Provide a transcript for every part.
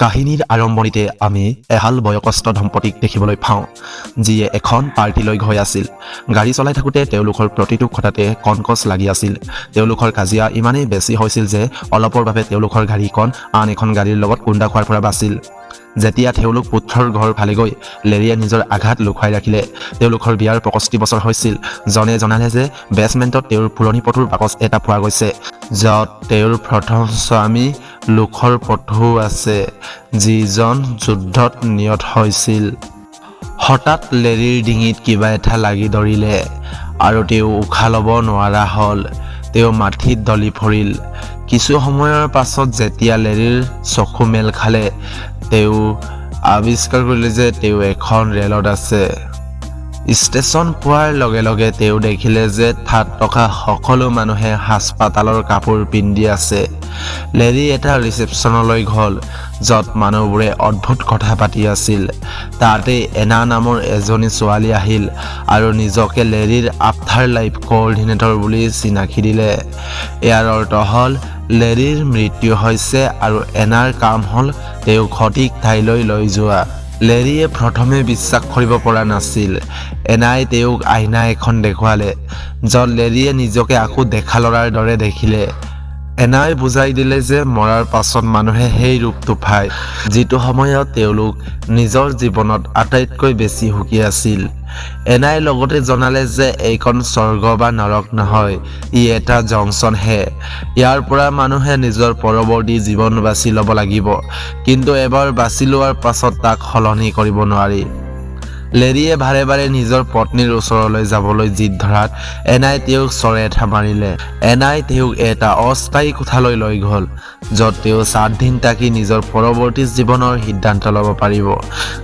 কাহিনীৰ আৰম্ভণিতে আমি এহাল বয়সস্থ দম্পতীক দেখিবলৈ পাওঁ, যিয়ে এখন পাৰ্টিলৈ গৈ আছিল। গাড়ী চলাই থাকোঁতে তেওঁলোকৰ প্ৰতিটো কথাতে কনকচ লাগি আছিল। তেওঁলোকৰ কাজিয়া ইমানেই বেছি হৈছিল যে অলপৰ বাবে তেওঁলোকৰ গাড়ীখন আন এখন গাড়ীৰ লগত খুন্দা খোৱাৰ পৰা বাচিল। যেতিয়া তেওঁলোক পুত্ৰৰ ঘৰ ফালে গৈ লেৰীয়ে নিজৰ আঘাত লুকুৱাই ৰাখিলে। তেওঁলোকৰ বিয়াৰ 65 বছৰ হৈছিল। জনে জনালে যে বেছমেণ্টত তেওঁৰ পুৰণি পথুৰ বাকচ এটা পোৱা গৈছে, য'ত তেওঁৰ প্ৰথম স্বামী লোকৰ পথু আছে, যিজন যুদ্ধত নিহত হৈছিল। হঠাৎ লেৰীৰ ডিঙিত কিবা এটা লাগি ধৰিলে আৰু তেওঁ উশাহ ল'ব নোৱাৰা হ'ল। তেওঁ মাটিত দলি পৰিল। কিছু সময়ৰ পাছত যেতিয়া লেৰীৰ চকু মেল খালে, তেওঁ আৱিষ্কাৰ কৰিলে যে তেওঁ এখন ৰেলত আছে। ষ্টেচন পোৱাৰ লগে লগে তেওঁ দেখিলে যে তাত থকা সকলো মানুহে হাস্পাতালৰ কাপোৰ পিন্ধি আছে। লেৰী এটা ৰিচেপশ্যনলৈ গ'ল, য'ত মানুহবোৰে অদ্ভুত কথা পাতি আছিল। তাতে এনা নামৰ এজনী ছোৱালী আহিল আৰু নিজকে লেৰীৰ আফটাৰ লাইফ কোঅৰ্ডিনেটৰ বুলি চিনাকি দিলে। ইয়াৰ অৰ্থ হ'ল লেৰীৰ মৃত্যু হৈছে আৰু এনাৰ কাম হ'ল তেওঁক সঠিক ঠাইলৈ লৈ যোৱা। লেৰীয়ে প্ৰথমে বিশ্বাস কৰিব পৰা নাছিল। এনাই তেওঁক আইনা এখন দেখুৱালে, য'ত লেৰীয়ে নিজকে আকৌ দেখা ল'ৰাৰ দৰে দেখিলে। এনাই বুজাই দিলে যে মৰাৰ পাছত মানুহে সেই ৰূপটো পায়, যিটো সময়ত তেওঁলোক নিজৰ জীৱনত আটাইতকৈ বেছি সুখী আছিল। এনাই লগতে জনালে যে এইখন স্বৰ্গ বা নৰক নহয়, ই এটা জংচনহে। ইয়াৰ পৰা মানুহে নিজৰ পৰৱৰ্তী জীৱন বাছি ল'ব লাগিব, কিন্তু এবাৰ বাছি লোৱাৰ পাছত তাক সলনি কৰিব নোৱাৰি। লেৰীয়ে বাৰে বাৰে নিজৰ পত্নীৰ ওচৰলৈ যাবলৈ জিদ ধৰাত এনাই তেওঁক চৰে এটা মাৰিলে। এনাই তেওঁক এটা অস্থায়ী কোঠালৈ লৈ গ'ল, য'ত তেওঁ 7 দিন থাকি নিজৰ পৰৱৰ্তী জীৱনৰ সিদ্ধান্ত ল'ব পাৰিব।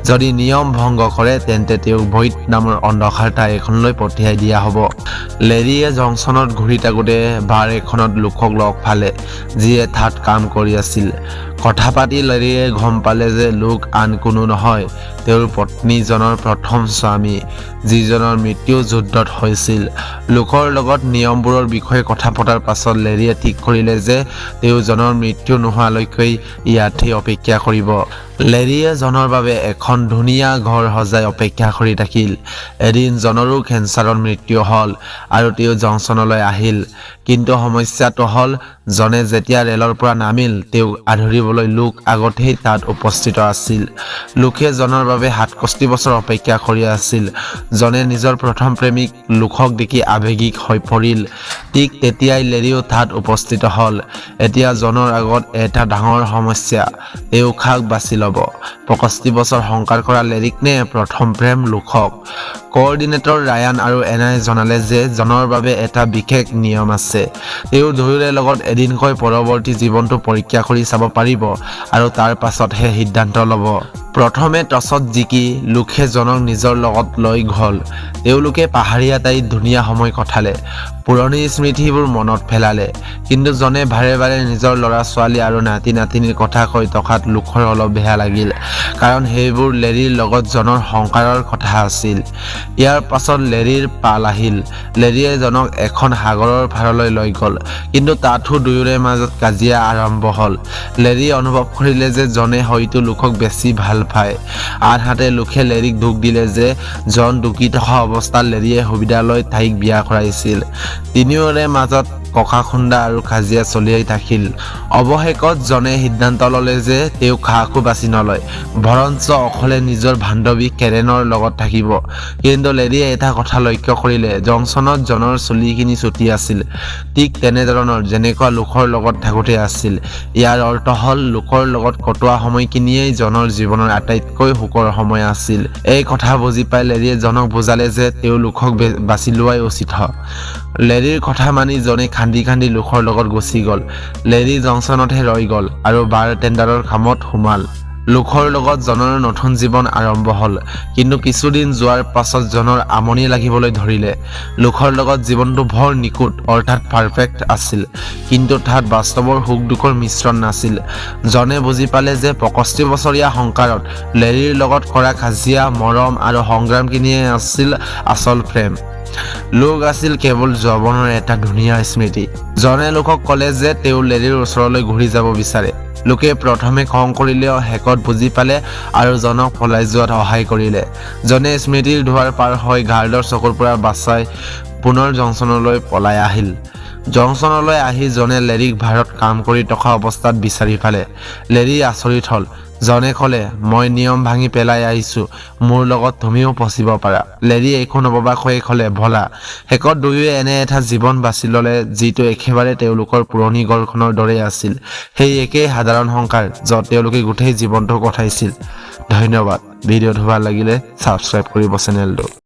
যদি নিয়ম ভংগ কৰে তেন্তে তেওঁক ভৈদ নামৰ অন্ধকাৰ ঠাই এখনলৈ পঠিয়াই দিয়া হ'ব। লেৰীয়ে জংচনত ঘূৰি থাকোঁতে বাৰ এখনত লোকক লগ পালে, যিয়ে তাত কাম কৰি আছিল। কথা পাতি লেৰীয়ে গম পালে যে লোক আন কোনো নহয়, তেওঁৰ পত্নীজনৰ প্ৰথম স্বামী, যিজনৰ মৃত্যু যুদ্ধত হৈছিল। লোকৰ লগত নিয়মবোৰৰ বিষয়ে কথা পতাৰ পাছত লেৰীয়ে ঠিক কৰিলে যে তেওঁ জনৰ মৃত্যু নোহোৱালৈকে ইয়াতে অপেক্ষা কৰিব। লেৰীয়ে জনৰ বাবে এখন ধুনীয়া ঘৰ সজাই অপেক্ষা কৰি থাকিল। এদিন জনৰো কেঞ্চাৰত মৃত্যু হ'ল আৰু তেওঁ জংচনলৈ আহিল। কিন্তু সমস্যাটো হ'ল, জনে যেতিয়া ৰেলৰ পৰা নামিল, তেওঁক আদৰিবলৈ লোক আগতেই তাত উপস্থিত আছিল। লোকে জনৰ বাবে 67 বছৰ অপেক্ষা কৰি আছিল। জনে নিজৰ প্ৰথম প্ৰেমিক লোকক দেখি আৱেগিক হৈ পৰিল। ঠিক তেতিয়াই লেৰীও তাত উপস্থিত হ'ল। এতিয়া জনৰ আগত এটা ডাঙৰ সমস্যা, তেওঁ কাক বাছি ল'ব? 65 বছৰ সংসাৰ কৰা লেৰীক নে প্ৰথম প্ৰেম লোকক? কোঅৰ্ডিনেটৰ ৰায়ান আৰু এনাই জনালে যে জনৰ বাবে এটা বিশেষ নিয়ম আছে। তেওঁ দুয়োৰে লগত এদিনকৈ পৰৱৰ্তী জীৱনটো পৰীক্ষা কৰি চাব পাৰিব আৰু তাৰ পাছতহে সিদ্ধান্ত ল'ব। প্ৰথমে টছত জিকি লোকে জনক নিজৰ লগত লৈ গ'ল। তেওঁলোকে পাহাৰীয়া ঠাইত ধুনীয়া সময় কটালে, পুৰণি স্মৃতিবোৰ মনত পেলালে। কিন্তু জনে বাৰে বাৰে নিজৰ ল'ৰা ছোৱালী আৰু নাতি নাতিনীৰ কথা কৈ থকাত লোকৰ অলপ বেয়া লাগিল, কাৰণ সেইবোৰ লেৰীৰ লগত জনৰ সংসাৰৰ কথা আছিল। ইয়াৰ পাছত লেৰীৰ পাল আহিল। লেৰীয়ে জনক এখন সাগৰৰ পাৰলৈ লৈ গ'ল, কিন্তু তাতো দুয়োৰে মাজত কাজিয়া আৰম্ভ হ'ল। লেৰীয়ে অনুভৱ কৰিলে যে জনে হয়তো লোকক বেছি ভাল পায়। আনহাতে লোকে লেৰীক দুখ দিলে যে জন দুখী থকা অৱস্থাত লেৰীয়ে সুবিধা লৈ তাইক বিয়া কৰাইছিল। তিনিওৰে মাজত ককাখুন্দা আৰু কাজিয়া চলিয়াই থাকিল। অৱশেষত জনে সিদ্ধান্ত ল'লে যে তেওঁ কাকো বাছি নলয়, বৰঞ্চ অকলে নিজৰ বান্ধৱী কেৰেনৰ লগত থাকিব। কিন্তু লেৰীয়ে এটা কথা লক্ষ্য কৰিলে, জংচনত জনৰ চুলিখিনি চুটি আছিল, ঠিক তেনেধৰণৰ যেনেকুৱা লোকৰ লগত থাকোঁতে আছিল। ইয়াৰ অৰ্থ হ'ল লোকৰ লগত কটোৱা সময়খিনিয়েই জনৰ জীৱনৰ আটাইতকৈ সুখৰ সময় আছিল। এই কথা বুজি পাই লেৰীয়ে জনক বুজালে যে তেওঁ লোকক বাছি লোৱাই উচিত। লেৰীৰ কথা মানি জনে কান্দি কান্দি লোকৰ লগত গুচি গ'ল। লেৰী জংচনতহে ৰৈ গ'ল আৰু বাৰ টেণ্ডাৰৰ কামত সোমাল। লোকৰ লগত জনৰ নতুন জীৱন আৰম্ভ হ'ল। কিন্তু কিছুদিন যোৱাৰ পাছত জনৰ আমনি লাগিবলৈ ধৰিলে। লোকৰ লগত জীৱনটো বৰ নিখুঁত অৰ্থাৎ পাৰফেক্ট আছিল, কিন্তু তাত বাস্তৱৰ সুখ দুখৰ মিশ্ৰণ নাছিল। জনে বুজি পালে যে 65 বছৰীয়া সংসাৰত লেৰীৰ লগত কৰা কাজিয়া, মৰম আৰু সংগ্ৰামখিনিয়ে আছিল আচল প্ৰেম। লোক আছিল কেৱল যৌৱনৰ এটা ধুনীয়া স্মৃতি। জনে লোকক ক'লে যে তেওঁ লেৰীৰ ওচৰলৈ ঘূৰি যাব বিচাৰে। লোকে প্ৰথমে খং কৰিলেও শেষত বুজি পালে আৰু জনক পলাই যোৱাত সহায় কৰিলে। জনে স্মৃতিৰ দুৱাৰ পাৰ হৈ গাৰ্ডৰ চকুৰ পৰা বাচাই পুনৰ জংচনলৈ পলাই আহিল। জংচনলৈ আহি জনে লেৰীক ভাৰত কাম কৰি থকা অৱস্থাত বিচাৰি পালে। লেৰী আচৰিত হ'ল। জনে ক'লে, মই নিয়ম ভাঙি পেলাই আহিছো, মোৰ লগত তুমিও ফচিব পাৰা। লেৰীয়ে একো নভবাক হৈ ক'লে, ভলা। শেষত দুয়োৱে এনে এটা জীৱন বাছি ল'লে যিটো একেবাৰে তেওঁলোকৰ পুৰণি ঘৰখনৰ দৰে আছিল। সেই একেই সাধাৰণ সংসাৰ য'ত তেওঁলোকে গোটেই জীৱনটো কটাইছিল। ধন্যবাদ। ভিডিঅ'টো ভাল লাগিলে ছাবস্ক্ৰাইব কৰিব চেনেলটো।